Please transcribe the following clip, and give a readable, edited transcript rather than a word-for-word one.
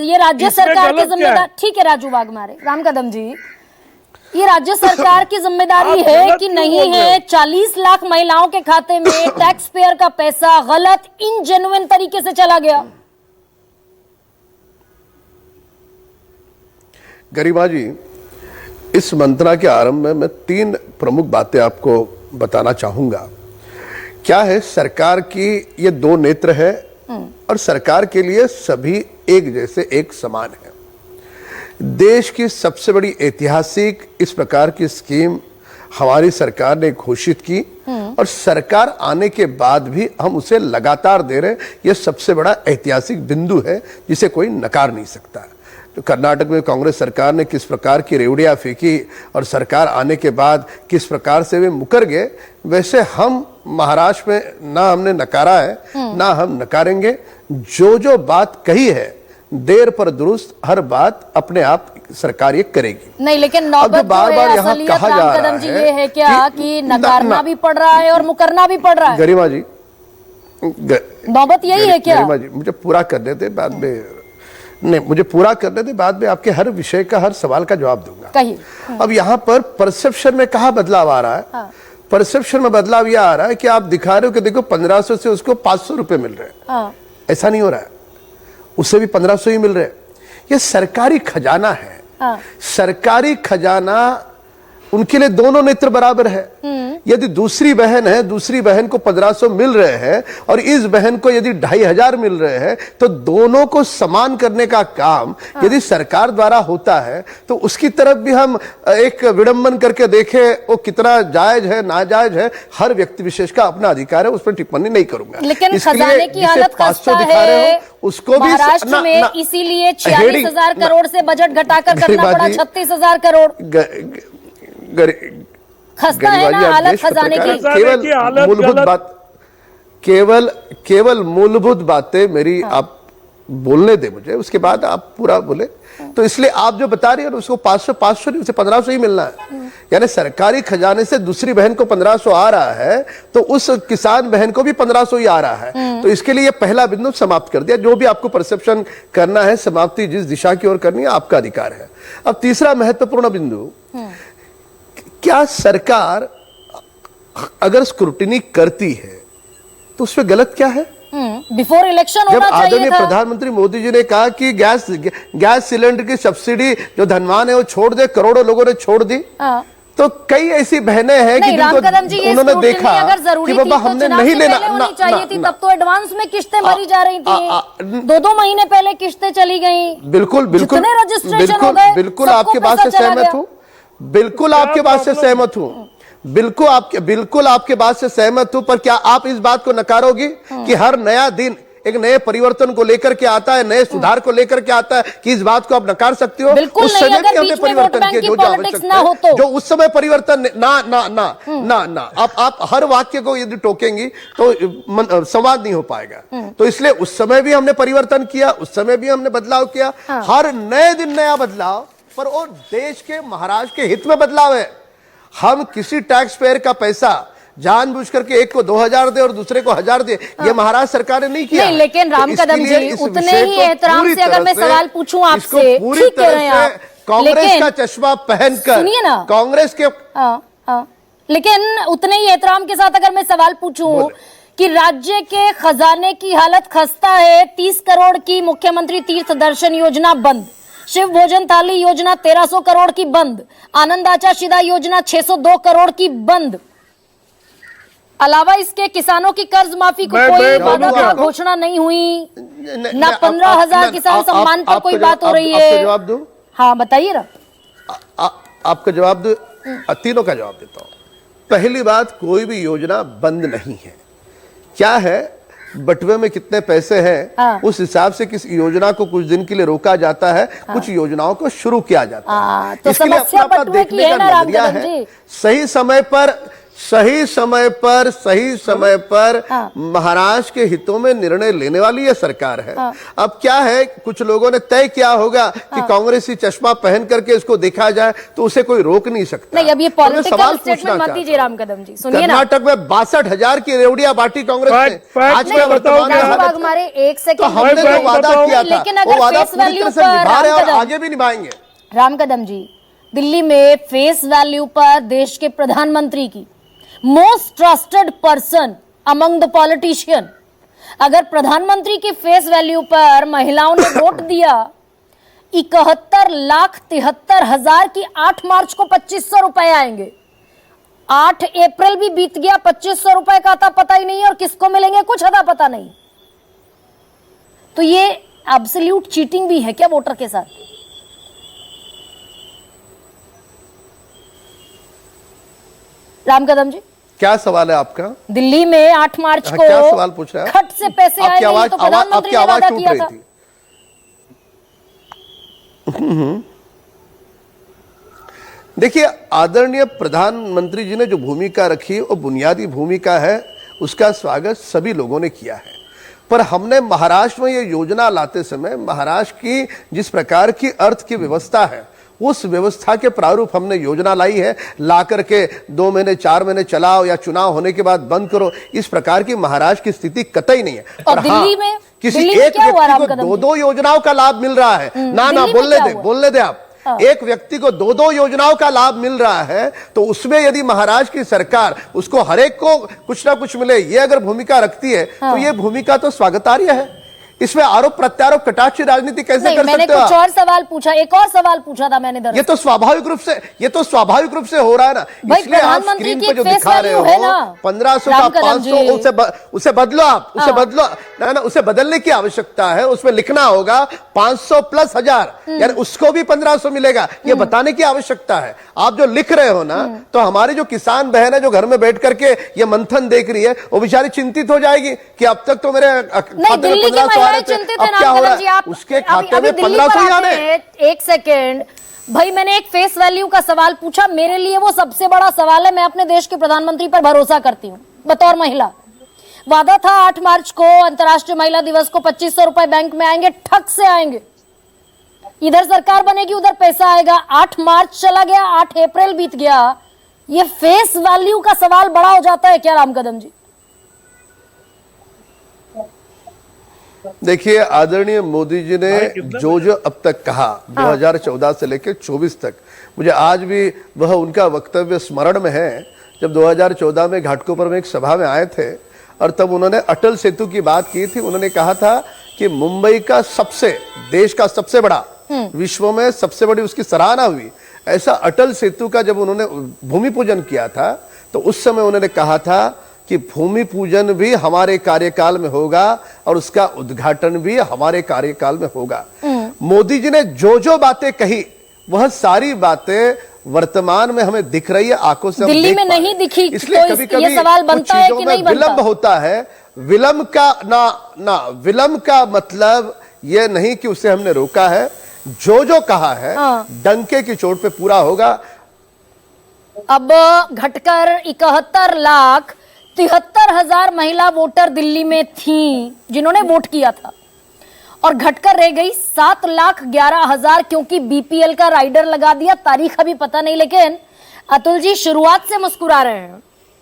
ये राज्य सरकार की जिम्मेदारी, ठीक है राजू वाघमारे, राम कदम जी, ये राज्य सरकार की जिम्मेदारी है कि नहीं है? 40 लाख महिलाओं के खाते में टैक्स पेयर का पैसा गलत इनजेन्युइन तरीके से चला गया। गरिमा जी, इस मंत्रणा के आरंभ में मैं 3 प्रमुख बातें आपको बताना चाहूंगा। क्या है, सरकार की ये 2 नेत्र है और सरकार के लिए सभी एक जैसे, एक समान है। देश की सबसे बड़ी ऐतिहासिक इस प्रकार की स्कीम हमारी सरकार ने घोषित की और सरकार आने के बाद भी हम उसे लगातार दे रहे हैं। यह सबसे बड़ा ऐतिहासिक बिंदु है जिसे कोई नकार नहीं सकता। तो कर्नाटक में कांग्रेस सरकार ने किस प्रकार की रेवड़ियां फेंकी और सरकार आने के बाद किस प्रकार से वे मुकर गए, वैसे हम महाराष्ट्र में ना हमने नकारा है ना हम नकारेंगे। जो बात कही है देर पर दुरुस्त, हर बात अपने आप सरकार ये करेगी। नहीं, लेकिन नौबत बार-बार यहाँ कहा जा रहा है ये है क्या कि नकारना भी पड़ रहा है और मुकरना भी पड़ रहा है? गरिमा जी, नौबत यही है क्या? गरिमा जी, मुझे पूरा करने दे, बाद में नहीं, मुझे पूरा करने दे, बाद में आपके हर विषय का, हर सवाल का जवाब दूंगा। कहिए। अब यहाँ पर परसेप्शन में कहाँ बदलाव आ रहा है? हाँ। परसेप्शन में बदलाव यह आ रहा है कि आप दिखा रहे हो कि देखो 1500 से उसको 500 रुपए मिल रहे हैं। हाँ। ऐसा नहीं हो रहा है, उससे भी 1500 ही मिल रहे हैं। यह सरकारी खजाना है। हाँ। सरकारी खजाना, उनके लिए दोनों नेत्र बराबर है। यदि दूसरी बहन है, दूसरी बहन को 1500 मिल रहे हैं और इस बहन को यदि 2500 मिल रहे हैं, तो दोनों को समान करने का काम यदि सरकार द्वारा होता है तो उसकी तरफ भी हम एक विडंबन करके देखें, वो कितना जायज है नाजायज है, हर व्यक्ति विशेष का अपना अधिकार है, उस पर टिप्पणी नहीं करूंगा। लेकिन खजाने की हालत खस्ता है उसको भी महाराष्ट्र में, इसीलिए 46,000 करोड़ से बजट घटाकर करना पड़ा 36,000 करोड़। खस्ता है ना हालत खजाने की। केवल मूलभूत बात, केवल मूलभूत बातें मेरी आप बोलने दे मुझे, उसके बाद आप पूरा बोले। तो इसलिए आप जो बता रही है उसको 500 नहीं, उसे 1500 ही मिलना है। यानी सरकारी खजाने से दूसरी बहन को 1500 आ रहा है तो उस किसान बहन को भी 1500 ही आ रहा है। तो इसके लिए पहला बिंदु समाप्त कर दिया। जो भी आपको परसेप्शन करना है, समाप्ति जिस दिशा की ओर करनी है, आपका अधिकार है। अब तीसरा महत्वपूर्ण बिंदु, क्या सरकार अगर स्क्रूटिनी करती है तो उसमें गलत क्या है? बिफोर इलेक्शन होना चाहिए था। जब आदरणीय प्रधानमंत्री मोदी जी ने कहा कि गैस सिलेंडर की सब्सिडी जो धनवान है वो छोड़ दे, करोड़ों लोगों ने छोड़ दी। तो कई ऐसी बहनें हैं कि जिनको उन्होंने देखा कि बाबा हमने नहीं लेना चाहिए थी, तब तो एडवांस में किस्तें भरी जा रही थी, 2-2 महीने पहले किस्तें चली गई। बिल्कुल बिल्कुल बिल्कुल आपके बात से सहमत हूँ, बिल्कुल आपके बात से सहमत हूँ, बिल्कुल आपके बात से सहमत हूं। पर क्या आप इस बात को नकारोगी कि हर नया दिन एक नए परिवर्तन को लेकर के आता है, नए सुधार को लेकर के आता है, कि इस बात को आप नकार सकते हो? उस समय भी हमने परिवर्तन किए जो आवश्यक है, जो उस समय परिवर्तन ना आप हर वाक्य को यदि टोकेंगी तो संवाद नहीं हो पाएगा। तो इसलिए उस समय भी हमने परिवर्तन किया, उस समय भी हमने बदलाव किया। हर नए दिन नया बदलाव, पर वो देश के, महाराष्ट्र के हित में बदलाव है। हम किसी टैक्स पेयर का पैसा जानबूझ करके एक को 2000 दे और दूसरे को 1000 दे, ये महाराष्ट्र सरकार ने नहीं किया। नहीं, लेकिन राम कदम जी, उतने ही एहतराम से अगर मैं सवाल पूछूं आपसे, पूरी तरह से कांग्रेस का चश्मा पहनकर, सुनिए ना, कांग्रेस के लेकिन उतने ही एहतराम के साथ अगर मैं सवाल पूछूं कि राज्य के खजाने की हालत खस्ता है, 30 करोड़ की मुख्यमंत्री तीर्थ दर्शन योजना बंद, शिव भोजन थाली योजना 1300 करोड़ की बंद, आनंद आचाशिदा योजना 602 करोड़ की बंद, अलावा इसके किसानों की कर्ज माफी को कोई वादा का घोषणा नहीं हुई, ना 15,000 किसान सम्मान पर कोई बात हो रही है। जवाब दूं? हाँ बताइए ना। आपका जवाब दो, तीनों का जवाब देता हूं। पहली बात, कोई भी योजना बंद नहीं है। क्या है, बटुए में कितने पैसे हैं उस हिसाब से किस योजना को कुछ दिन के लिए रोका जाता है, कुछ योजनाओं को शुरू किया जाता है। तो समस्या बटुए की है ना राम कदम जी। सही समय पर सही समय पर महाराष्ट्र के हितों में निर्णय लेने वाली ये सरकार है। अब क्या है, कुछ लोगों ने तय किया होगा कि कांग्रेसी चश्मा पहन करके इसको देखा जाए तो उसे कोई रोक नहीं सकता। नहीं, अब ये पॉलिटिकल स्टेटमेंट मत दीजिए राम कदम जी, सुनिए ना। कर्नाटक में 62,000 की रेवड़िया बांटी कांग्रेस ने। आज में वर्तमान हमारे एक सेकंड, तो हमने जो वादा किया था लेकिन वो अगर वादा फेस पूरी वैल्यू तरह से पर निभा रहे हैं और राम आगे भी निभाएंगे। कदम जी, दिल्ली में फेस वैल्यू पर देश के प्रधानमंत्री की most trusted person among the politician, अगर प्रधानमंत्री की फेस वैल्यू पर महिलाओं ने वोट दिया 71,73,000 की 8 मार्च को 2,500 रुपए आएंगे। 8 अप्रैल भी बीत गया, 2,500 रुपए का अता पता ही नहीं है और किसको मिलेंगे कुछ अता पता नहीं। तो ये एब्सोल्यूट चीटिंग भी है क्या वोटर के साथ? राम कदम जी, क्या सवाल है आपका? दिल्ली में 8 मार्च को क्या सवाल पूछ रहे हैं? खट से पैसे आएंगे तो प्रधानमंत्री ने वादा किया था। देखिए, आदरणीय प्रधानमंत्री जी ने जो भूमिका रखी वो बुनियादी भूमिका है, उसका स्वागत सभी लोगों ने किया है। पर हमने महाराष्ट्र में ये योजना लाते समय महाराष्ट्र की जिस प्रकार की अर्थ की व्यवस्था है उस व्यवस्था के प्रारूप हमने योजना लाई है। ला करके 2 महीने 4 महीने चलाओ या चुनाव होने के बाद बंद करो, इस प्रकार की महाराष्ट्र की स्थिति कतई नहीं है। और दिल्ली में किसी दिल्ली एक व्यक्ति को 2-2 योजनाओं का लाभ मिल रहा है। ना बोलने दे आप। एक व्यक्ति को 2-2 योजनाओं का लाभ मिल रहा है तो उसमें यदि महाराष्ट्र की सरकार उसको हरेक को कुछ ना कुछ मिले, ये अगर भूमिका रखती है तो ये भूमिका तो स्वागतार्ह है। इसमें आरोप प्रत्यारोप कटाक्ष राजनीति कैसे कर सकते हो? मैंने कुछ और सवाल पूछा, एक और सवाल पूछा था मैंने। ये तो स्वाभाविक रूप से हो रहा है ना। इसलिए आप स्क्रीन पे जो दिखा रहे हो 1500 का 500, उसे बदलो आप, उसे बदलो ना, उसे बदलने की आवश्यकता है। उसमें लिखना होगा 500 प्लस 1000, यानी उसको भी 1500 मिलेगा, ये बताने की आवश्यकता है। आप जो लिख रहे हो ना, तो हमारी जो किसान बहन है जो घर में बैठ करके ये मंथन देख रही है वो बेचारी चिंतित हो जाएगी कि अब तक तो मेरे खाते में 1500 चिंतित है। क्या हो रहा है? उसके खाते में 1500 ही आने। एक सेकेंड भाई, मैंने एक फेस वैल्यू का सवाल पूछा, मेरे लिए वो सबसे बड़ा सवाल है। मैं अपने देश के प्रधानमंत्री पर भरोसा करती हूँ बतौर महिला। वादा था 8 मार्च को अंतर्राष्ट्रीय महिला दिवस को 2,500 रुपए बैंक में आएंगे, ठग से आएंगे। इधर सरकार बनेगी उधर पैसा आएगा। 8 मार्च चला गया, 8 अप्रैल बीत गया। ये फेस वैल्यू का सवाल बड़ा हो जाता है क्या राम कदम जी? देखिए, आदरणीय मोदी जी ने जो अब तक कहा 2014 से लेकर 24 तक, मुझे आज भी वह उनका वक्तव्य स्मरण में है। जब 2014 में घाटकोपर में एक सभा में आए थे और तब उन्होंने अटल सेतु की बात की थी। उन्होंने कहा था कि मुंबई का देश का सबसे बड़ा, विश्व में सबसे बड़ी उसकी सराहना हुई। ऐसा अटल सेतु का जब उन्होंने भूमि पूजन किया था तो उस समय उन्होंने कहा था कि भूमि पूजन भी हमारे कार्यकाल में होगा और उसका उद्घाटन भी हमारे कार्यकाल में होगा। मोदी जी ने जो बातें कही वह सारी बातें वर्तमान में हमें दिख रही है, आंखों से दिल्ली में नहीं दिखी। इसलिए कभी-कभी ये सवाल बनता है कि नहीं बनता? विलंब होता है। विलंब का मतलब यह नहीं कि उसे हमने रोका है। जो कहा है डंके की चोट पे पूरा होगा। अब घटकर 71,73,000 महिला वोटर दिल्ली में थीं जिन्होंने वोट किया था और घटकर रह गई 7,11,000 क्योंकि बीपीएल का राइडर लगा दिया। तारीख अभी पता नहीं, लेकिन अतुल जी शुरुआत से मुस्कुरा रहे हैं।